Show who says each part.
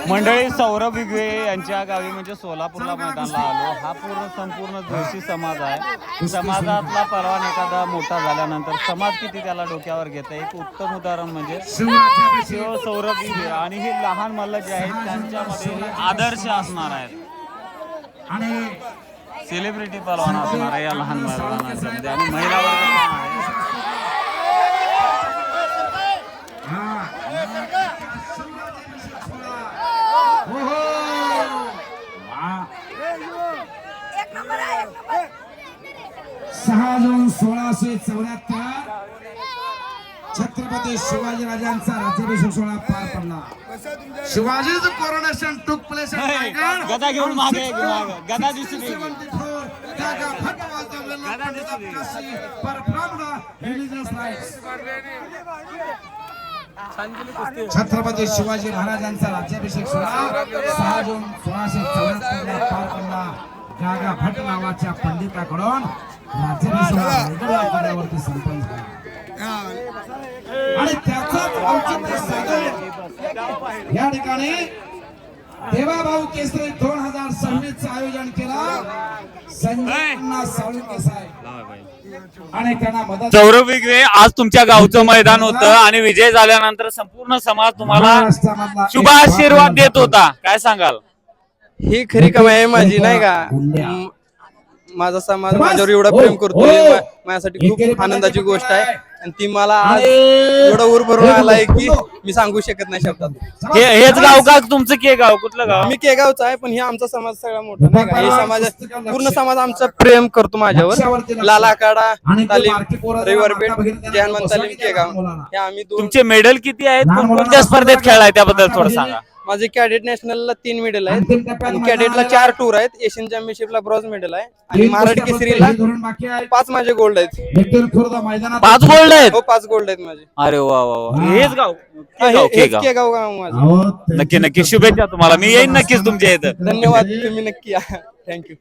Speaker 1: मंडळी सौरभ विगवे यांच्या गावी म्हणजे सोलापूरला मैदानाला आलो. हा संपूर्ण जोशी समाज आहे. समाजातला परवान एखादा मोठा झाल्यानंतर समाज किती त्याला डोक्यावर घेतं, एक उत्तम उदाहरण म्हणजे शिव सौरभ विगवे. आणि हे लहान मल्ल जे आहेत त्यांच्यामध्ये हे आदर्श असणार आहेत आणि सेलिब्रिटी परवाना असणार आहे या लहान मैदानामध्ये. आणि महिला वर्ग आहे
Speaker 2: सहा जून 1674 छत्रपती शिवाजी राजांचा राज्याभिषेक सोहळा पार पडला. शिवाजीचं कोरोनेशन टूक प्लेस
Speaker 1: गदा घेऊन मागे गदा दिसली.
Speaker 2: छत्रपती शिवाजी महाराजांचा राज्याभिषेक सोहळा 6 जून 1674 पार पडला. गागा भट नावाच्या पंडिताकडून राज्याभिषेकावरती संपन्न झाला. आणि त्याचाच औचित्य साधून या ठिकाणी देवाभाऊ केसरी 2026 चं आयोजन केला. संजय साळुंके साहेब आणि त्यांना मदत.
Speaker 1: सौरभ विगवे, आज तुमच्या गावचं मैदान होतं आणि विजय झाल्यानंतर संपूर्ण समाज तुम्हाला शुभ आशीर्वाद देत होता, काय सांगाल?
Speaker 3: ही खरी कमाई आहे माझी, नाही का? माझा समाज माझ्यावर एवढा प्रेम करतो, माझ्यासाठी खूप आनंदाची गोष्ट आहे. आणि ती मला आज एवढा उर भरून आलाय की मी सांगू शकत नाही शब्दात.
Speaker 1: हेच गाव का तुमचं? के गाव कुठलं गाव?
Speaker 3: मी केगावचा आहे, पण हे आमचा समाज सगळा मोठा, नाही का? हे समाज पूर्ण समाज आमचं प्रेम करतो माझ्यावर. लाला आखाडा तालीम, रविवार पेठ, जय हनुमान तालीम, केगाव हे आम्ही.
Speaker 1: तुमचे मेडल किती आहेत? कोणत्या स्पर्धेत खेळलाय त्याबद्दल थोडं सांगा.
Speaker 3: माझे कॅडेट नॅशनलला 3 मेडल आहेत आणि कॅडेटला 4 टूर आहेत. एशियन चॅम्पियनशिपला ब्रॉन्झ मेडल आहे आणि मराठी केसरीला 5 माझे गोल्ड आहेत.
Speaker 1: 5 गोल्ड आहेत?
Speaker 3: हो, 5 गोल्ड आहेत माझे.
Speaker 1: अरे वा वा. हेच गाव?
Speaker 3: केगाव गाव माझं.
Speaker 1: नक्की नक्की शुभेच्छा तुम्हाला. मी येईन नक्कीच तुमच्या इथं.
Speaker 3: धन्यवाद, तुम्ही नक्की या. थँक्यू.